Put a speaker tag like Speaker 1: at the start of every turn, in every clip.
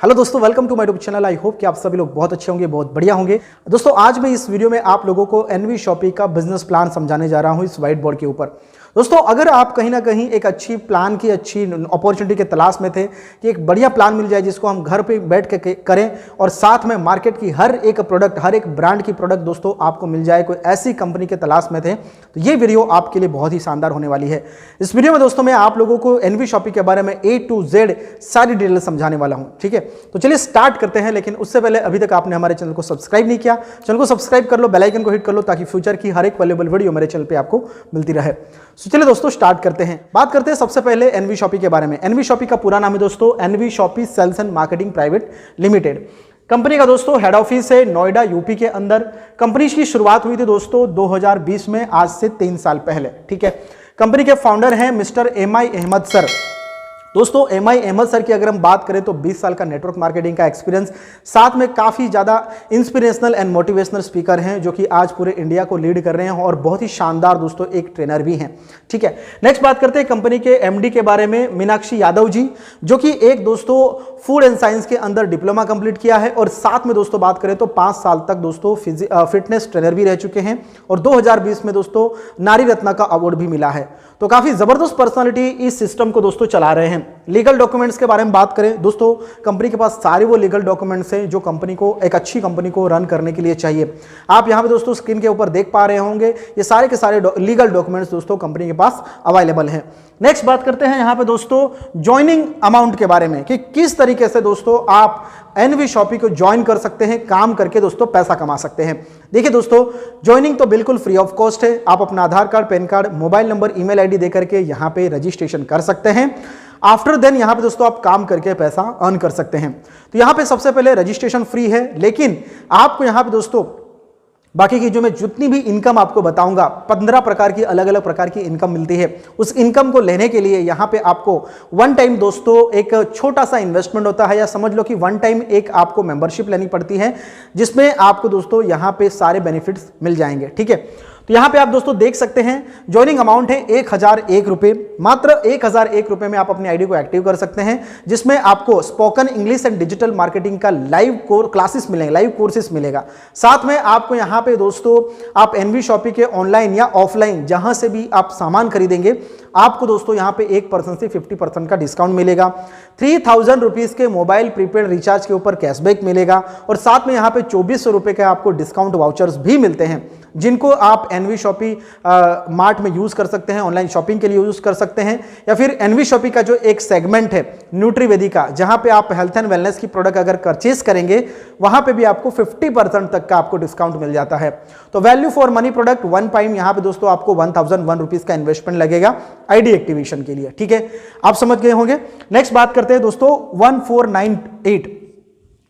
Speaker 1: Hello दोस्तों, welcome to my YouTube channel. I hope कि आप सभी लोग बहुत अच्छे होंगे, बहुत बढ़िया होंगे। दोस्तों आज मैं इस वीडियो में आप लोगों को एनवी शॉपी का बिजनेस प्लान समझाने जा रहा हूं इस व्हाइट बोर्ड के ऊपर। दोस्तों अगर आप कहीं ना कहीं एक अच्छी प्लान की अच्छी अपॉर्चुनिटी के तलाश में थे कि एक बढ़िया प्लान मिल जाए जिसको हम घर पे बैठ के करें और साथ में मार्केट की हर एक प्रोडक्ट, हर एक ब्रांड की प्रोडक्ट दोस्तों आपको मिल जाए, कोई ऐसी कंपनी के तलाश में थे, तो ये वीडियो आपके लिए बहुत ही शानदार होने वाली है। इस वीडियो में दोस्तों मैं आप लोगों को एनवी शॉपी के बारे में A to Z सारी डिटेल समझाने वाला हूं। ठीक है, तो चलिए स्टार्ट करते हैं। लेकिन उससे पहले अभी तक आपने हमारे चैनल को सब्सक्राइब नहीं किया, चैनल को सब्सक्राइब कर लो, बेल आइकन को हिट कर लो ताकि फ्यूचर की हर एक वैल्यूएबल वीडियो मेरे चैनल पे आपको मिलती रहे। तो चलिए दोस्तों स्टार्ट करते हैं। बात करते हैं सबसे पहले एनवी शॉपी के बारे में। एनवी शॉपी का पूरा नाम है दोस्तों NV Shoppy sales and marketing private limited. कंपनी का दोस्तों हेड ऑफिस है नोएडा यूपी के अंदर। कंपनी की शुरुआत हुई थी दोस्तों 2020 में, आज से 3 साल पहले। ठीक है, कंपनी के फाउंडर हैं मिस्टर MI अहमद सर। दोस्तों MI अहमद सर की अगर हम बात करें तो 20 साल का नेटवर्क मार्केटिंग का एक्सपीरियंस, साथ में काफ़ी ज़्यादा इंस्पिरेशनल एंड मोटिवेशनल स्पीकर हैं जो कि आज पूरे इंडिया को लीड कर रहे हैं और बहुत ही शानदार दोस्तों एक ट्रेनर भी हैं। ठीक है, नेक्स्ट बात करते हैं कंपनी के MD के बारे में, मीनाक्षी यादव जी, जो कि एक दोस्तों फूड एंड साइंस के अंदर डिप्लोमा कंप्लीट किया है और साथ में दोस्तों बात करें तो 5 साल तक दोस्तों फिटनेस ट्रेनर भी रह चुके हैं और 2020 में दोस्तों नारी रत्न का अवार्ड भी मिला है। तो काफ़ी ज़बरदस्त पर्सनालिटी इस सिस्टम को दोस्तों चला रहे हैं। लीगल डॉक्यूमेंट्स के बारे में बात करें दोस्तों, कंपनी के पास सारे वो लीगल डॉक्यूमेंट्स हैं जो कंपनी को, एक अच्छी कंपनी को रन करने के लिए चाहिए। आप यहाँ पे दोस्तों स्क्रीन के ऊपर देख पा रहे होंगे, ये सारे के सारे लीगल डॉक्यूमेंट्स दोस्तों कंपनी के पास अवेलेबल हैं। नेक्स्ट बात करते हैं यहाँ पे दोस्तों ज्वाइनिंग अमाउंट के बारे में कि किस तरीके से दोस्तों आप एनवी शॉपी को ज्वाइन कर सकते हैं, काम करके दोस्तों पैसा कमा सकते हैं। देखिए दोस्तों ज्वाइनिंग तो बिल्कुल फ्री ऑफ कॉस्ट है। आप अपना Aadhaar card, PAN card, mobile number, email ID देकर के यहाँ पे रजिस्ट्रेशन कर सकते हैं। आफ्टर देन यहाँ पे दोस्तों आप काम करके पैसा अर्न कर सकते हैं। तो यहाँ पे सबसे पहले रजिस्ट्रेशन फ्री है, लेकिन आपको यहाँ पे दोस्तों बाकी की जो मैं जितनी भी इनकम आपको बताऊंगा, 15 प्रकार की अलग अलग प्रकार की इनकम मिलती है। उस इनकम को लेने के लिए यहाँ पे आपको वन टाइम दोस्तों एक छोटा सा इन्वेस्टमेंट होता है, या समझ लो कि वन टाइम एक आपको मेंबरशिप लेनी पड़ती है जिसमें आपको दोस्तों यहाँ पे सारे बेनिफिट्स मिल जाएंगे। ठीक है, तो यहाँ पे आप दोस्तों देख सकते हैं ज्वाइनिंग अमाउंट है 1001 रुपये। मात्र 1001 रुपये में आप अपनी आईडी को एक्टिव कर सकते हैं, जिसमें आपको spoken English and digital marketing का लाइव क्लासेस मिलेंगे, लाइव कोर्सेस मिलेगा। साथ में आपको यहाँ पे दोस्तों आप एनवी शॉपी के ऑनलाइन या ऑफलाइन जहां से भी आप सामान खरीदेंगे, आपको दोस्तों यहाँ पे 1% से 50% का डिस्काउंट मिलेगा। 3000 रुपीज के मोबाइल प्रीपेड रिचार्ज के ऊपर कैशबैक मिलेगा और साथ में यहाँ पे 2400 रुपये के आपको डिस्काउंट वाउचर्स भी मिलते हैं, जिनको आप एनवी शॉपी मार्ट में यूज कर सकते हैं, ऑनलाइन शॉपिंग के लिए यूज कर सकते हैं, या फिर एनवी शॉपी का जो एक सेगमेंट है न्यूट्रीवेदी का, जहां पे आप हेल्थ एंड वेलनेस की प्रोडक्ट अगर परचेस करेंगे वहां पे भी आपको 50% तक का आपको डिस्काउंट मिल जाता है। तो value for money product one time यहाँ पे दोस्तों आपको 1001 रुपीज का इन्वेस्टमेंट लगेगा आईडी एक्टिवेशन के लिए। ठीक है, आप समझ गए होंगे। नेक्स्ट बात करते हैं दोस्तों 1498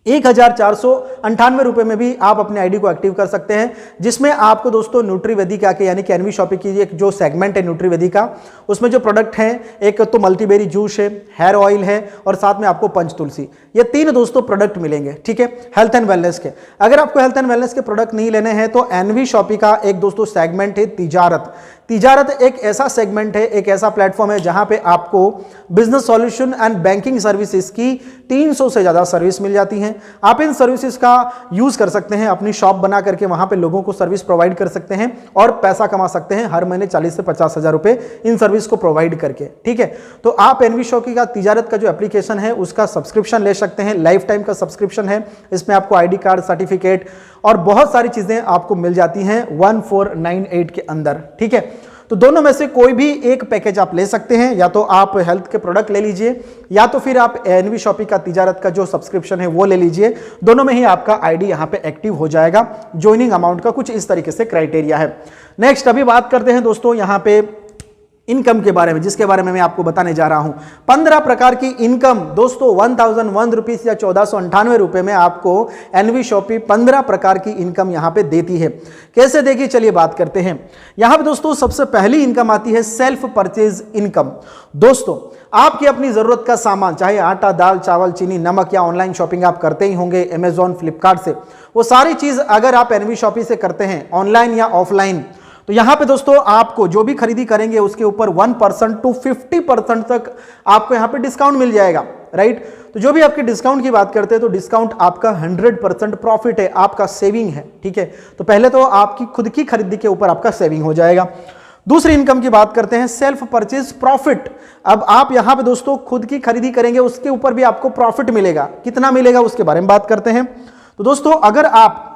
Speaker 1: 1498 रुपए में भी आप अपने आईडी को एक्टिव कर सकते हैं, जिसमें आपको दोस्तों न्यूट्रीवेदिका के यानी कि एनवी शॉपी की एक जो सेगमेंट है न्यूट्रीवेदिका, उसमें जो प्रोडक्ट हैं एक तो मल्टीबेरी जूस है, हेयर ऑयल है और साथ में आपको पंचतुलसी, ये 3 दोस्तों प्रोडक्ट मिलेंगे। ठीक है, हेल्थ एंड वेलनेस के। अगर आपको हेल्थ एंड वेलनेस के प्रोडक्ट नहीं लेने हैं तो एनवी शॉपी का एक दोस्तों सेगमेंट है तिजारत। तिजारत एक ऐसा सेगमेंट है, एक ऐसा प्लेटफॉर्म है जहां पे आपको business solution and banking services की 300 से ज्यादा सर्विस मिल जाती हैं। आप इन सर्विसेज का यूज कर सकते हैं, अपनी शॉप बना करके वहां पे लोगों को सर्विस प्रोवाइड कर सकते हैं और पैसा कमा सकते हैं हर महीने 40 से 50 हजार रुपए इन सर्विस को प्रोवाइड करके। ठीक है, तो आप एनवी शॉपी का तिजारत का जो एप्लीकेशन है उसका सब्सक्रिप्शन ले सकते हैं, लाइफ टाइम का सब्सक्रिप्शन है। इसमें आपको आईडी कार्ड, सर्टिफिकेट और बहुत सारी चीजें आपको मिल जाती हैं 1498 के अंदर। ठीक है, तो दोनों में से कोई भी एक पैकेज आप ले सकते हैं, या तो आप हेल्थ के प्रोडक्ट ले लीजिए या तो फिर आप एनवी शॉपी का तिजारत का जो सब्सक्रिप्शन है वो ले लीजिए। दोनों में ही आपका आईडी यहां पे एक्टिव हो जाएगा। ज्वाइनिंग अमाउंट का कुछ इस तरीके से क्राइटेरिया है। नेक्स्ट अभी बात करते हैं दोस्तों यहां पे इनकम के बारे में, जिसके बारे में मैं आपको बताने जा रहा हूं। 15 प्रकार की इनकम दोस्तों 1001 रुपीज या 1498 रुपए में आपको एनवी शॉपी 15 प्रकार की इनकम यहां पे देती है। कैसे देगी चलिए बात करते हैं। यहां पे दोस्तों सबसे पहली इनकम आती है सेल्फ परचेज इनकम। दोस्तों आपकी अपनी जरूरत का सामान, चाहे आटा, दाल, चावल, चीनी, नमक, या ऑनलाइन शॉपिंग आप करते ही होंगे अमेजॉन, फ्लिपकार्ट से, वो सारी चीज अगर आप एनवी शॉपी से करते हैं ऑनलाइन या ऑफलाइन, तो यहां पे दोस्तों आपको जो भी खरीदी करेंगे उसके ऊपर 1% to 50% तक आपको यहां पे डिस्काउंट मिल जाएगा। राइट। तो जो भी आपके डिस्काउंट की बात करते हैं तो डिस्काउंट आपका 100% प्रॉफिट है, आपका सेविंग है, ठीक है। तो पहले तो आपकी खुद की खरीदी के ऊपर आपका सेविंग हो जाएगा। दूसरी इनकम की बात करते हैं, सेल्फ परचेज प्रॉफिट। अब आप यहां पे दोस्तों खुद की खरीदी करेंगे, उसके ऊपर भी आपको प्रॉफिट मिलेगा। कितना मिलेगा उसके बारे में बात करते हैं। तो दोस्तों अगर आप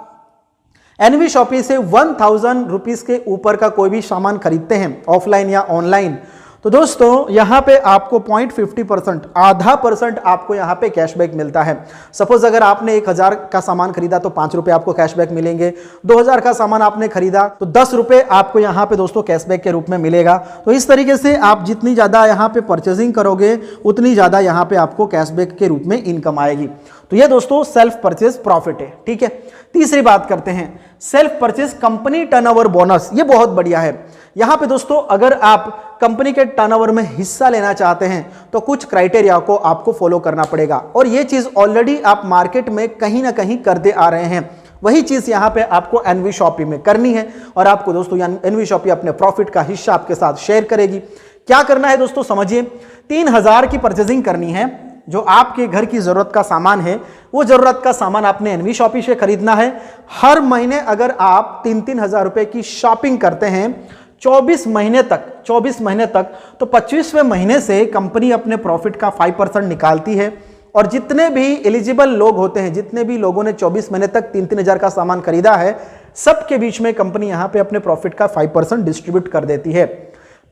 Speaker 1: एनवी शॉपी से 1000 रुपीज के ऊपर का कोई भी सामान खरीदते हैं ऑफलाइन या ऑनलाइन, तो दोस्तों यहां पे आपको 0.50% आधा % आपको यहां पे कैशबैक मिलता है। सपोज अगर आपने 1000 का सामान खरीदा तो 5 रुपए आपको कैशबैक मिलेंगे। 2000 का सामान आपने खरीदा तो 10 रुपए आपको यहां पे दोस्तों कैशबैक के रूप में मिलेगा। तो इस तरीके से आप जितनी ज्यादा यहां पे परचेजिंग करोगे उतनी ज्यादा यहां पे आपको कैशबैक के रूप में इनकम आएगी। तो ये दोस्तों सेल्फ परचेज प्रॉफिट है, ठीक है। तीसरी बात करते हैं, self purchase company turnover bonus. ये बहुत बढ़िया है। यहां पे दोस्तों अगर आप कंपनी के टर्नओवर में हिस्सा लेना चाहते हैं तो कुछ क्राइटेरिया को आपको फॉलो करना पड़ेगा, और ये चीज ऑलरेडी आप मार्केट में कहीं ना कहीं करते आ रहे हैं। वही चीज यहां पे आपको एनवी शॉपी में करनी है, और आपको दोस्तों एनवी शॉपी अपने प्रॉफिट का हिस्सा आपके साथ शेयर करेगी। क्या करना है दोस्तों समझिए, 3000 की परचेजिंग करनी है। जो आपके घर की जरूरत का सामान है वो जरूरत का सामान आपने एनवी शॉपी से खरीदना है। हर महीने अगर आप 3-3 हजार रुपए की शॉपिंग करते हैं 24 महीने तक तो 25वें महीने से कंपनी अपने प्रॉफिट का 5% निकालती है, और जितने भी एलिजिबल लोग होते हैं, जितने भी लोगों ने 24 महीने तक 3-3 हजार का सामान खरीदा है, सबके बीच में कंपनी यहां पे अपने प्रॉफिट का 5% डिस्ट्रीब्यूट कर देती है।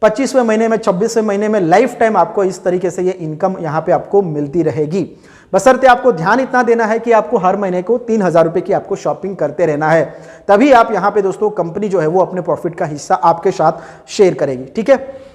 Speaker 1: 25वें महीने में, 26वें महीने में लाइफ टाइम आपको इस तरीके से ये इनकम यहां पे आपको मिलती रहेगी। बशर्ते आपको ध्यान इतना देना है कि आपको हर महीने को 3000 रुपए की आपको शॉपिंग करते रहना है, तभी आप यहां पे दोस्तों कंपनी जो है वो अपने प्रॉफिट का हिस्सा आपके साथ शेयर करेगी, ठीक है।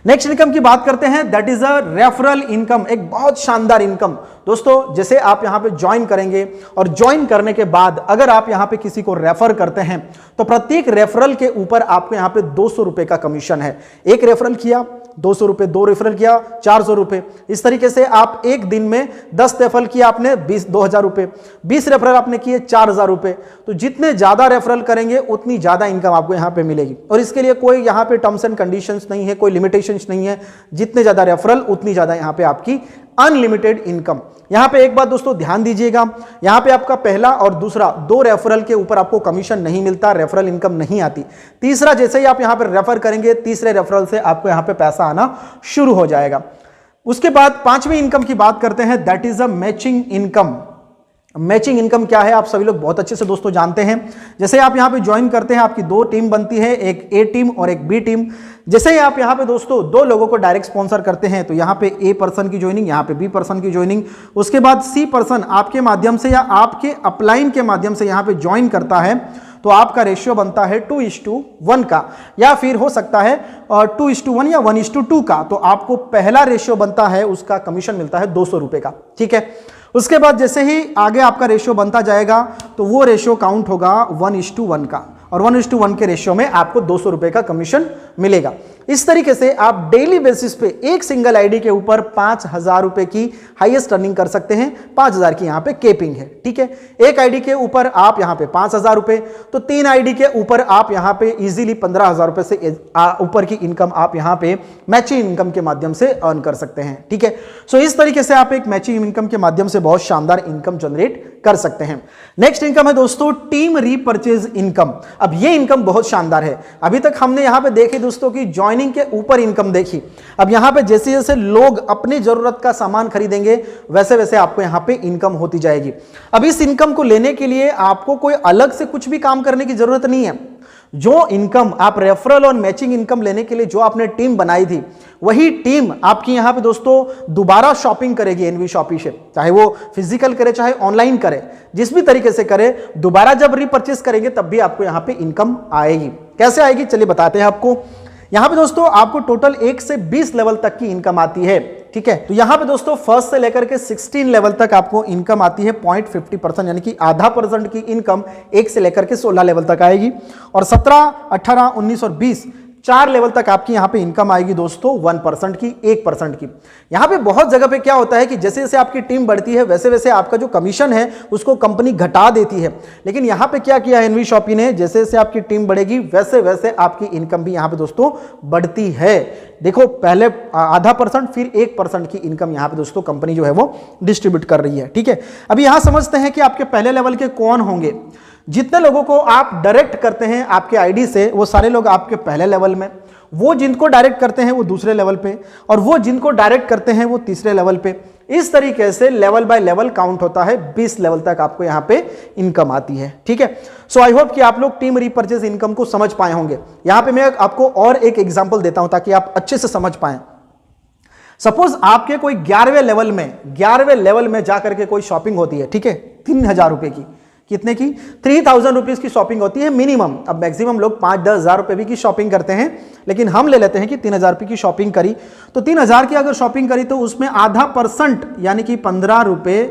Speaker 1: नेक्स्ट इनकम की बात करते हैं, that is a referral income. एक बहुत शानदार इनकम दोस्तों, जैसे आप यहां पे ज्वाइन करेंगे और ज्वाइन करने के बाद अगर आप यहां पे किसी को रेफर करते हैं तो प्रत्येक रेफरल के ऊपर आपको यहां पे 200 रुपए का कमीशन है। एक रेफरल किया 200 रुपए, 2 रेफरल किया 400 रुपए। इस तरीके से आप एक दिन में 10 रेफरल किया आपने 2000 रुपए, 20 रेफरल आपने किए 4000 रुपए। तो जितने ज्यादा रेफरल करेंगे उतनी ज्यादा इनकम आपको यहां पे मिलेगी, और इसके लिए कोई यहां पे टर्म्स एंड कंडीशंस नहीं है, कोई लिमिटेशंस नहीं है। जितने ज्यादा रेफरल उतनी ज्यादा यहां पे आपकी अनलिमिटेड इनकम। यहां पे एक बात दोस्तों ध्यान दीजिएगा, यहां पे आपका पहला और दूसरा 2 रेफरल के ऊपर आपको कमीशन नहीं मिलता, रेफरल इनकम नहीं आती। तीसरा जैसे ही आप यहां पे रेफर करेंगे, तीसरे रेफरल से आपको यहां पे पैसा आना शुरू हो जाएगा। उसके बाद 5वीं इनकम की बात करते हैं, that is a matching income. Matching income क्या है आप सभी लोग बहुत अच्छे से दोस्तों जानते हैं। जैसे आप यहां पे ज्वाइन करते हैं, आपकी 2 टीम बनती है, एक ए टीम और एक बी टीम। जैसे ही आप यहां पे दोस्तों 2 लोगों को डायरेक्ट स्पॉन्सर करते हैं तो यहां पे ए पर्सन की ज्वाइनिंग, यहां पे बी पर्सन की ज्वाइनिंग, उसके बाद सी पर्सन आपके माध्यम से या आपके अपलाइन के माध्यम से यहां पे ज्वाइन करता है, तो आपका रेशियो बनता है 2:1 का, या फिर हो सकता है 2:1 या 1:2 का। तो आपको पहला रेशियो बनता है, उसका कमीशन मिलता है 200 रुपए का, ठीक है। उसके बाद जैसे ही आगे आपका रेशियो बनता जाएगा तो वो रेशियो काउंट होगा 1:1 का, और 1:1 के रेशियो में आपको 200 रुपए का कमीशन मिलेगा। इस तरीके से आप डेली बेसिस पे एक सिंगल आईडी के ऊपर 5000 रुपए की हाईएस्ट अर्निंग कर सकते हैं। 5000 की यहां पे केपिंग है, ठीक है। एक आईडी के ऊपर आप यहां पे 5000 रुपए, तो 3 आईडी के ऊपर आप यहां पे इजीली 15000 रुपए से ऊपर की इनकम आप यहां पे मैचिंग इनकम के माध्यम से अर्न कर सकते हैं, ठीक है। सो इस तरीके से आप एक मैचिंग इनकम के माध्यम से बहुत शानदार इनकम जनरेट कर सकते हैं। नेक्स्ट इनकम है दोस्तों टीम रीपर्चेज इनकम। अब ये इनकम बहुत शानदार है। अभी तक हमने यहां पे देखी दोस्तों की ज्वाइनिंग के ऊपर इनकम देखी। अब यहां पे जैसे जैसे लोग अपनी जरूरत का सामान खरीदेंगे वैसे वैसे आपको यहां पे इनकम होती जाएगी। अब इस इनकम को लेने के लिए आपको कोई अलग से कुछ भी काम करने की जरूरत नहीं है। जो इनकम आप रेफरल और मैचिंग इनकम लेने के लिए जो आपने टीम बनाई थी, वही टीम आपकी यहां पे दोस्तों दोबारा शॉपिंग करेगी एनवी शॉपी से, चाहे वो फिजिकल करे चाहे ऑनलाइन करे, जिस भी तरीके से करे, दोबारा जब रीपर्चेस करेंगे तब भी आपको यहां पे इनकम आएगी। कैसे आएगी चलिए बताते हैं आपको। यहां पे दोस्तों आपको टोटल 1 से 20 लेवल तक की इनकम आती है, ठीक है। तो यहां पे दोस्तों 1 से लेकर के 16 लेवल तक आपको इनकम आती है 0.50%, यानी कि आधा % की इनकम 1 से लेकर के 16 लेवल तक आएगी। और 17, 18, 19 और 20 4 लेवल तक आपकी यहां पे इनकम आएगी दोस्तों 1% की, 1% की। यहां पे बहुत जगह पे क्या होता है कि जैसे जैसे आपकी टीम बढ़ती है वैसे वैसे आपका जो कमीशन है उसको कंपनी घटा देती है, लेकिन यहां पे क्या किया एनवी शॉपी ने, जैसे जैसे आपकी टीम बढ़ेगी वैसे वैसे आपकी इनकम भी यहां पे दोस्तों बढ़ती है। देखो पहले ½ फिर 1% की इनकम यहां पे दोस्तों कंपनी जो है वो डिस्ट्रीब्यूट कर रही है। ठीक है, अभी यहां समझते हैं कि आपके पहले लेवल के कौन होंगे। जितने लोगों को आप डायरेक्ट करते हैं आपके आईडी से वो सारे लोग आपके पहले लेवल में, वो जिनको डायरेक्ट करते हैं वो दूसरे लेवल पे, और वो जिनको डायरेक्ट करते हैं वो तीसरे लेवल पे। इस तरीके से लेवल बाय लेवल काउंट होता है, 20 लेवल तक आपको यहां पे इनकम आती है। ठीक है, सो आई होप कि आप लोग टीम रीपरचेज इनकम को समझ पाए होंगे। यहां पे मैं आपको और एक एग्जांपल देता हूं ताकि आप अच्छे से समझ पाए। सपोज आपके कोई 11वें लेवल में जाकर के कोई शॉपिंग होती है, ठीक है, 3000 रुपए की, कितने की, 3000 रुपीज की शॉपिंग होती है मिनिमम। अब मैक्सिमम लोग 5-10 हजार रुपए भी की शॉपिंग करते हैं, लेकिन हम ले लेते हैं कि 3000 रुपए की शॉपिंग करी, तो 3000 की अगर शॉपिंग करी तो उसमें ½ यानी कि 15 रुपए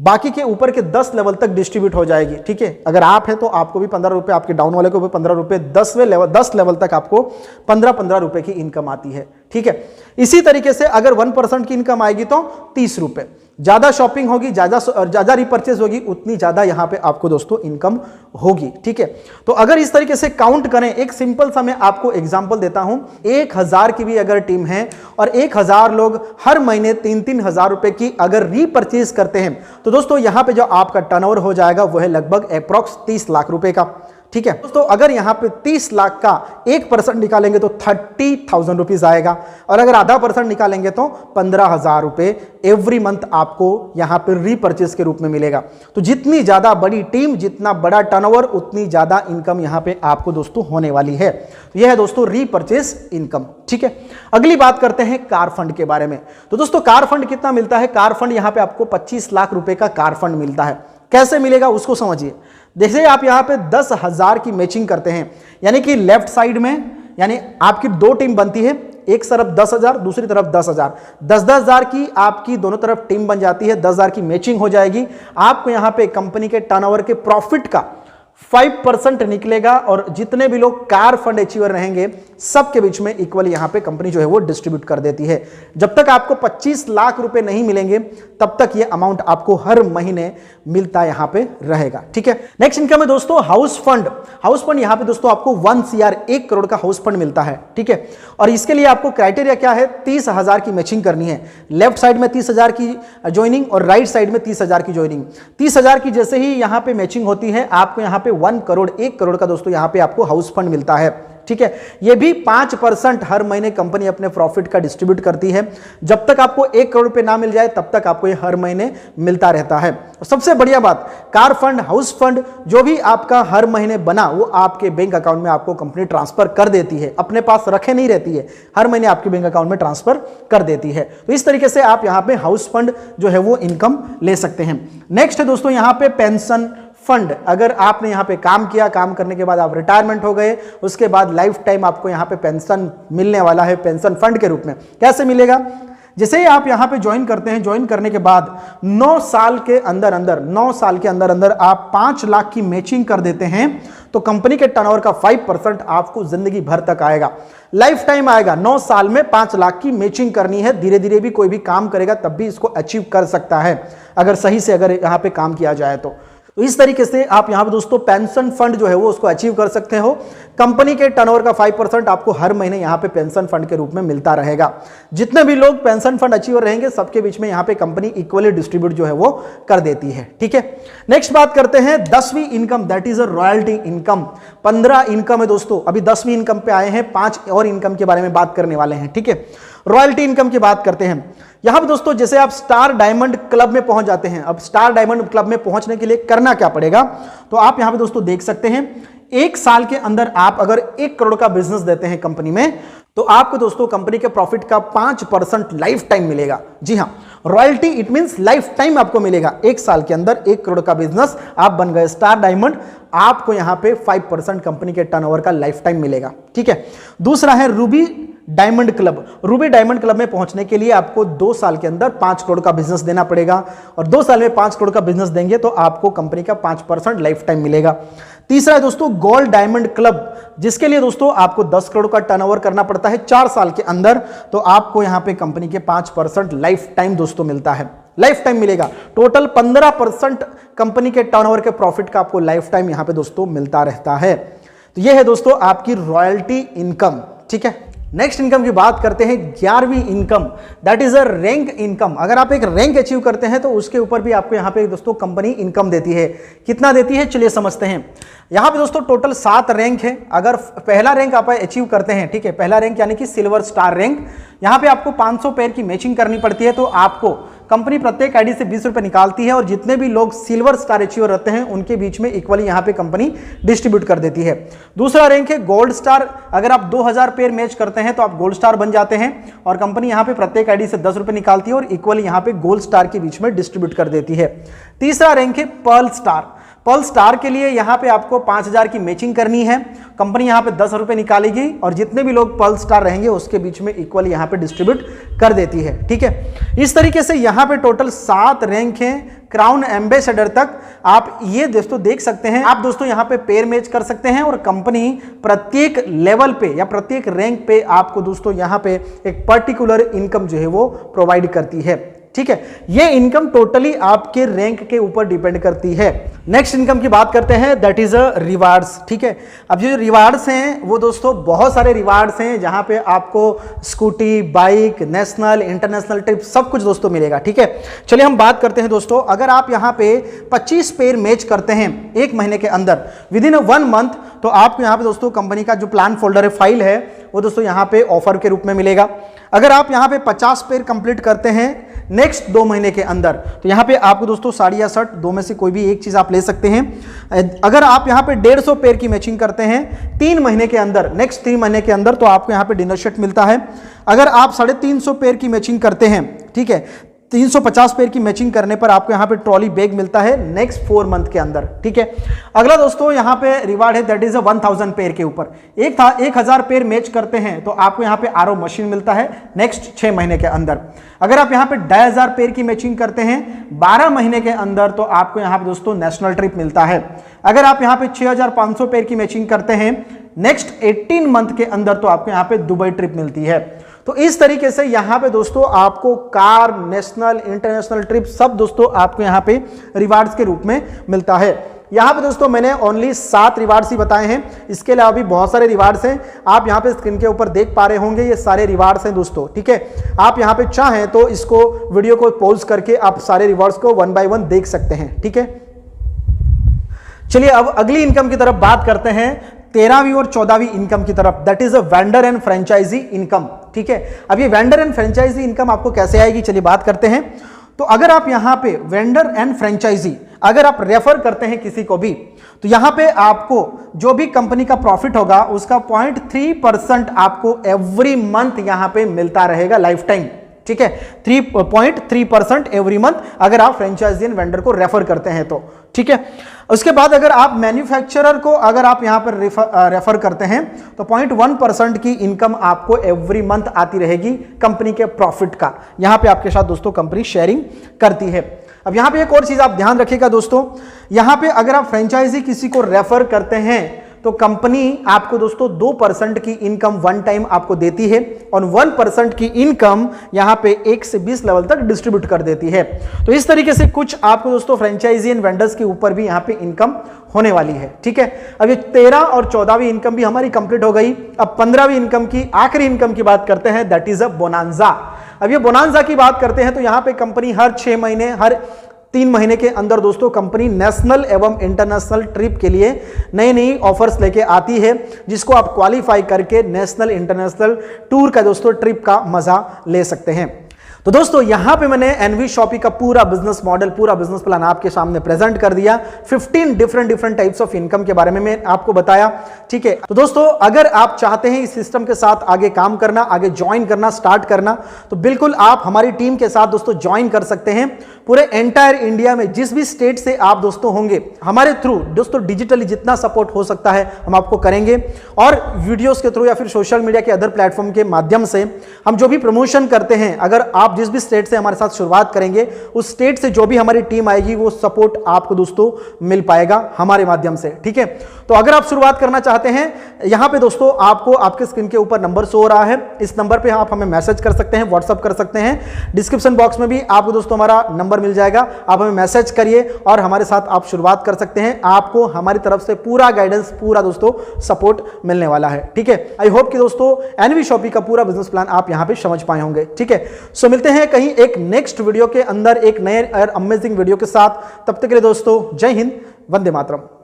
Speaker 1: बाकी के ऊपर के 10 लेवल तक डिस्ट्रीब्यूट हो जाएगी। ठीक है, अगर आप हैं तो आपको भी 15 रुपए, आपके डाउन वाले को भी 15 रुपए, 10 लेवल तक आपको 15-15 रुपए की इनकम आती है। ठीक है, इसी तरीके से अगर 1% की इनकम आएगी तो 30 रुपए, ज्यादा शॉपिंग होगी, ज्यादा रिपर्चेज होगी, उतनी ज्यादा यहां पे आपको दोस्तों इनकम होगी। ठीक है, तो अगर इस तरीके से काउंट करें, एक सिंपल सा मैं आपको एग्जांपल देता हूं, 1000 की भी अगर टीम है और 1000 लोग हर महीने 3-3 हजार रुपए की अगर रीपर्चेज करते हैं तो दोस्तों यहां पे जो आपका टर्नओवर हो जाएगा वो है लगभग अप्रॉक्स 30 लाख रुपए का। ठीक है दोस्तों, अगर यहां पे 30 लाख का 1% निकालेंगे तो 30,000 रुपीज आएगा, और अगर ½ निकालेंगे तो 15,000 रुपए एवरी मंथ आपको यहां पे रीपर्चेज के रूप में मिलेगा। तो जितनी ज्यादा बड़ी टीम, जितना बड़ा टर्नओवर, उतनी ज्यादा इनकम यहां पे आपको दोस्तों होने वाली है। तो यह है दोस्तों रीपर्चेज इनकम। ठीक है, अगली बात करते हैं कार फंड के बारे में। तो दोस्तों कार फंड कितना मिलता है? कार फंड यहां पे आपको 25 लाख रुपए का कार फंड मिलता है। कैसे मिलेगा उसको समझिए। जैसे आप यहां पे 10,000 की मैचिंग करते हैं, यानी कि लेफ्ट साइड में, यानी आपकी 2 टीम बनती है, एक तरफ 10,000, दूसरी तरफ 10,000, 10,000 की आपकी दोनों तरफ टीम बन जाती है, 10,000 की मैचिंग हो जाएगी। आपको यहां पे कंपनी के टर्नओवर के प्रॉफिट का 5% निकलेगा, और जितने भी लोग कार फंड अचीवर रहेंगे सबके बीच में इक्वल यहां पे कंपनी जो है वो डिस्ट्रीब्यूट कर देती है। जब तक आपको 25 लाख रुपए नहीं मिलेंगे तब तक ये अमाउंट आपको हर महीने मिलता यहां पे रहेगा। ठीक है, नेक्स्ट इनकम है दोस्तों हाउस फंड। हाउस फंड यहां पे दोस्तों आपको 1 CR 1 करोड़ का हाउस फंड मिलता है। ठीक है, और इसके लिए आपको क्राइटेरिया क्या है? 30,000 की मैचिंग करनी है। लेफ्ट साइड में 30,000 की ज्वाइनिंग और राइट साइड में 30,000 की ज्वाइनिंग। 30,000 की जैसे ही यहां पे मैचिंग होती है, आपको यहां पे 1 करोड़ 1 करोड़ का दोस्तों यहां पे आपको हाउस फंड मिलता है। ठीक है, यह भी 5% हर महीने कंपनी अपने प्रॉफिट का डिस्ट्रीब्यूट करती है। जब तक आपको 1 करोड़ रुपए ना मिल जाए तब तक आपको यह हर महीने मिलता रहता है। और सबसे बढ़िया बात, कार फंड, हाउस फंड जो भी आपका हर महीने बना वो आपके बैंक अकाउंट में आपको कंपनी ट्रांसफर कर देती है, अपने पास रखे नहीं रहती है, हर महीने आपके बैंक अकाउंट में ट्रांसफर कर देती है। तो इस तरीके से आप यहां पे हाउस फंड जो है वो इनकम ले सकते हैं। नेक्स्ट है दोस्तों यहां पे पेंशन फंड। अगर आपने यहां पे काम किया, काम करने के बाद आप रिटायरमेंट हो गए, उसके बाद लाइफ टाइम आपको यहां पे पेंशन मिलने वाला है पेंशन फंड के रूप में। कैसे मिलेगा? जैसे ही आप यहां पे ज्वाइन करते हैं, ज्वाइन करने के बाद 9 साल के अंदर अंदर आप 5 लाख की मैचिंग कर देते हैं तो कंपनी के टर्नओवर का 5% आपको जिंदगी भर तक आएगा, लाइफ टाइम आएगा। 9 साल में 5 लाख की मैचिंग करनी है। धीरे धीरे भी कोई भी काम करेगा तब भी इसको अचीव कर सकता है, अगर सही से अगर यहां पे काम किया जाए तो इस तरीके से आप यहां पे दोस्तों पेंशन फंड जो है वो उसको अचीव कर सकते हो। कंपनी के टर्नओवर का 5% आपको हर महीने यहां पे पेंशन फंड के रूप में मिलता रहेगा। जितने भी लोग पेंशन फंड अचीवर रहेंगे सबके बीच में यहां पे कंपनी इक्वली डिस्ट्रीब्यूट जो है वो कर देती है। ठीक है, नेक्स्ट बात करते हैं 10वीं income, that is a royalty income. 15 income है दोस्तों, अभी 10वीं इनकम पे आए हैं, 5 और इनकम के बारे में बात करने वाले हैं। ठीक है, रॉयल्टी इनकम की बात करते हैं। यहां पे दोस्तों जैसे आप स्टार डायमंड क्लब में पहुंच जाते हैं, अब स्टार डायमंड क्लब में पहुंचने के लिए करना क्या पड़ेगा? तो आप यहां पे दोस्तों देख सकते हैं, 1 साल के अंदर आप अगर 1 करोड़ का बिजनेस देते हैं कंपनी में तो आपको दोस्तों कंपनी के प्रॉफिट का 5% लाइफ टाइम मिलेगा। जी हां, royalty it means life time आपको मिलेगा। 1 साल के अंदर 1 करोड़ का बिजनेस आप बन गए स्टार डायमंड, आपको यहां पे 5% कंपनी के टर्नओवर का लाइफ टाइम मिलेगा। ठीक है, दूसरा है Ruby diamond club. Ruby diamond club में पहुंचने के लिए आपको 2 साल के अंदर 5 करोड़ का बिजनेस देना पड़ेगा, और 2 साल में 5 करोड़ का बिजनेस देंगे तो आपको कंपनी का 5% लाइफ टाइम मिलेगा। तीसरा है दोस्तों गोल्ड डायमंड क्लब, जिसके लिए दोस्तों आपको 10 करोड़ का टर्नओवर करना पड़ता है 4 साल के अंदर। तो आपको यहां पे कंपनी के 5% लाइफ टाइम दोस्तों मिलता है, लाइफ टाइम मिलेगा। टोटल 15% कंपनी के टर्नओवर के प्रॉफिट का आपको लाइफ टाइम यहां पे दोस्तों मिलता रहता है। तो यह है दोस्तों आपकी रॉयल्टी इनकम। ठीक है, नेक्स्ट इनकम की बात करते हैं 11वीं income, that is a rank income. अगर आप एक रैंक अचीव करते हैं तो उसके ऊपर भी आपको यहां पे दोस्तों कंपनी इनकम देती है। कितना देती है चलिए समझते हैं। यहां पे दोस्तों टोटल 7 रैंक है। अगर पहला रैंक आप अचीव करते हैं, ठीक है, पहला रैंक यानी कि सिल्वर स्टार रैंक, यहां पे आपको 500 पेयर की मैचिंग करनी पड़ती है। तो आपको कंपनी प्रत्येक आईडी से 20 रुपए निकालती है और जितने भी लोग सिल्वर स्टार अचीवर रहते हैं उनके बीच में इक्वली यहां पे कंपनी डिस्ट्रीब्यूट कर देती है। दूसरा रैंक है गोल्ड स्टार। अगर आप 2000 पेयर मैच करते हैं तो आप गोल्ड स्टार बन जाते हैं और कंपनी यहां पे प्रत्येक आईडी से 10 रुपए निकालती है और इक्वली यहां पे गोल्ड स्टार के बीच में डिस्ट्रीब्यूट कर देती है। तीसरा रैंक है पर्ल स्टार। पर्ल स्टार के लिए यहां पे आपको 5000 की मैचिंग करनी है, कंपनी यहां पे 10 रुपए निकालेगी और जितने भी लोग पर्ल स्टार रहेंगे उसके बीच में इक्वल यहां पे डिस्ट्रीब्यूट कर देती है। ठीक है, इस तरीके से यहां पे टोटल 7 रैंक हैं क्राउन एम्बेसडर तक। आप ये दोस्तों देख सकते हैं, आप दोस्तों यहां पे पेयर मैच कर सकते हैं और कंपनी प्रत्येक लेवल पे या प्रत्येक रैंक पे आपको दोस्तों यहां पे एक पर्टिकुलर इनकम जो है वो प्रोवाइड करती है। ठीक है, ये इनकम टोटली आपके रैंक के ऊपर डिपेंड करती है। नेक्स्ट इनकम की बात करते हैं, दैट इज अ रिवार्ड्स। ठीक है, अब जो रिवार्ड्स हैं वो दोस्तों बहुत सारे रिवार्ड्स हैं जहां पे आपको scooty, bike, national, international trip सब कुछ दोस्तों मिलेगा। ठीक है, चलिए हम बात करते हैं दोस्तों। अगर आप यहां पे 25 पेयर मैच करते हैं 1 महीने के अंदर विद इन 1 मंथ, तो आपको यहां पे दोस्तों कंपनी का जो प्लान फोल्डर है, फाइल है, वो दोस्तों यहां पे ऑफर के रूप में मिलेगा। अगर आप यहां पे 50 पेयर कंप्लीट करते हैं नेक्स्ट 2 महीने के अंदर, तो यहां पे आपको दोस्तों साड़ी या शर्ट दो में से कोई भी एक चीज आप ले सकते हैं। अगर आप यहां पे 150 पेयर की मैचिंग करते हैं 3 महीने के अंदर, नेक्स्ट 3 महीने के अंदर, तो आपको यहां पे डिनर शर्ट मिलता है। अगर आप 350 पेयर की मैचिंग करते हैं, ठीक है, 350 पेयर की मैचिंग करने पर आपको यहां पे ट्रॉली बैग मिलता है नेक्स्ट 4 मंथ के अंदर। ठीक है, अगला दोस्तों यहां पे रिवार्ड है, दैट इज 1000 पेयर के ऊपर। 1000 पेयर मैच करते हैं तो आपको यहां पे आरओ मशीन मिलता है नेक्स्ट 6 महीने के अंदर। अगर आप यहां पे 2500 पेयर की मैचिंग करते हैं 12 महीने के अंदर, तो आपको यहां पे दोस्तों नेशनल ट्रिप मिलता है। अगर आप यहां पे 6500 पेयर की मैचिंग करते हैं नेक्स्ट 18 मंथ के अंदर, तो आपको यहां पे दुबई ट्रिप मिलती है। तो इस तरीके से यहां पे दोस्तों आपको कार, नेशनल, इंटरनेशनल ट्रिप सब दोस्तों आपको यहां पे रिवार्ड्स के रूप में मिलता है। यहां पे दोस्तों मैंने ओनली 7 रिवार्ड्स ही बताए हैं, इसके अलावा भी बहुत सारे रिवार्ड्स हैं। आप यहां पे स्क्रीन के ऊपर देख पा रहे होंगे, ये सारे रिवार्ड्स हैं दोस्तों। ठीक है, आप यहां पे चाहें तो इसको वीडियो को पॉज करके आप सारे रिवार्ड्स को 1 बाय 1 देख सकते हैं। ठीक है, चलिए अब अगली इनकम की तरफ बात करते हैं, 13वीं और 14वीं इनकम की तरफ, that is a vendor and franchisee income. ठीक है, अब ये वेंडर एंड फ्रेंचाइजी इनकम आपको कैसे आएगी चलिए बात करते हैं। तो अगर आप यहां पे वेंडर एंड फ्रेंचाइजी अगर आप रेफर करते हैं किसी को भी, तो यहां पे आपको जो भी कंपनी का प्रॉफिट होगा उसका 0.3% आपको एवरी मंथ यहां पे मिलता रहेगा लाइफ टाइम। ठीक है, 3.3% एवरी मंथ अगर आप फ्रेंचाइजी एंड वेंडर को रेफर करते हैं तो। ठीक है, उसके बाद अगर आप मैन्युफैक्चरर को अगर आप यहां पर रेफर करते हैं तो 0.1% की इनकम आपको एवरी मंथ आती रहेगी कंपनी के प्रॉफिट का। यहां पे आपके साथ दोस्तों कंपनी शेयरिंग करती है। अब यहां पे एक और चीज आप ध्यान रखिएगा दोस्तों, यहां पे अगर आप फ्रेंचाइजी किसी को रेफर करते हैं तो कंपनी आपको दोस्तों 2% की इनकम वन टाइम आपको देती है और 1% की इनकम यहां पे 1 से 20 लेवल तक डिस्ट्रीब्यूट कर देती है। तो इस तरीके से कुछ आपको दोस्तों फ्रेंचाइजी एंड वेंडर्स के ऊपर भी यहां पे इनकम होने वाली है। ठीक है, अब ये 13 और 14वीं इनकम भी हमारी कंप्लीट हो गई। अब 15वीं इनकम की आखिरी इनकम की बात करते हैं, दैट इज अ बोनांजा। अब ये बोनांजा की बात करते हैं तो यहां पे कंपनी हर 6 महीने, हर 3 महीने के अंदर दोस्तों कंपनी नेशनल एवं इंटरनेशनल ट्रिप के लिए नई नई ऑफर्स लेके आती है, जिसको आप क्वालिफाई करके नेशनल इंटरनेशनल टूर का दोस्तों ट्रिप का मजा ले सकते हैं। तो दोस्तों यहां पे मैंने एनवी शॉपी का पूरा बिजनेस मॉडल, पूरा बिजनेस प्लान आपके सामने प्रेजेंट कर दिया। 15 डिफरेंट टाइप्स ऑफ इनकम के बारे में मैं आपको बताया। ठीक है, तो दोस्तों अगर आप चाहते हैं इस सिस्टम के साथ आगे काम करना, आगे ज्वाइन करना, स्टार्ट करना, तो बिल्कुल आप हमारी टीम के साथ दोस्तों ज्वाइन कर सकते हैं। पूरे एंटायर इंडिया में जिस भी स्टेट से आप दोस्तों होंगे, हमारे थ्रू दोस्तों डिजिटली जितना सपोर्ट हो सकता है हम आपको करेंगे, और वीडियोस के थ्रू या फिर सोशल मीडिया के अदर प्लेटफॉर्म के माध्यम से हम जो भी प्रमोशन करते हैं, अगर आप जिस भी स्टेट से हमारे साथ शुरुआत करेंगे उस स्टेट से जो भी हमारी टीम आएगी वो सपोर्ट आपको दोस्तों मिल पाएगा हमारे माध्यम से, ठीक है। तो अगर आप शुरुआत करना चाहते हैं, यहां पे दोस्तों आपको आपके स्क्रीन के ऊपर नंबर शो हो रहा है, इस नंबर पे आप हमें मैसेज कर सकते हैं, व्हाट्सअप कर सकते हैं। डिस्क्रिप्शन बॉक्स में भी आपको दोस्तों हमारा नंबर मिल जाएगा, आप हमें मैसेज करिए और हमारे साथ आप शुरुआत कर सकते हैं। आपको हमारी तरफ से पूरा गाइडेंस, पूरा दोस्तों सपोर्ट मिलने वाला है, ठीक है। आई होप कि दोस्तों एनवी शॉपी का पूरा बिजनेस प्लान आप यहां पे समझ पाए होंगे, ठीक है। सो मिलते हैं कहीं एक नेक्स्ट वीडियो के अंदर एक नए और अमेजिंग वीडियो के साथ। तब तक के लिए दोस्तों जय हिंद, वंदे मातरम।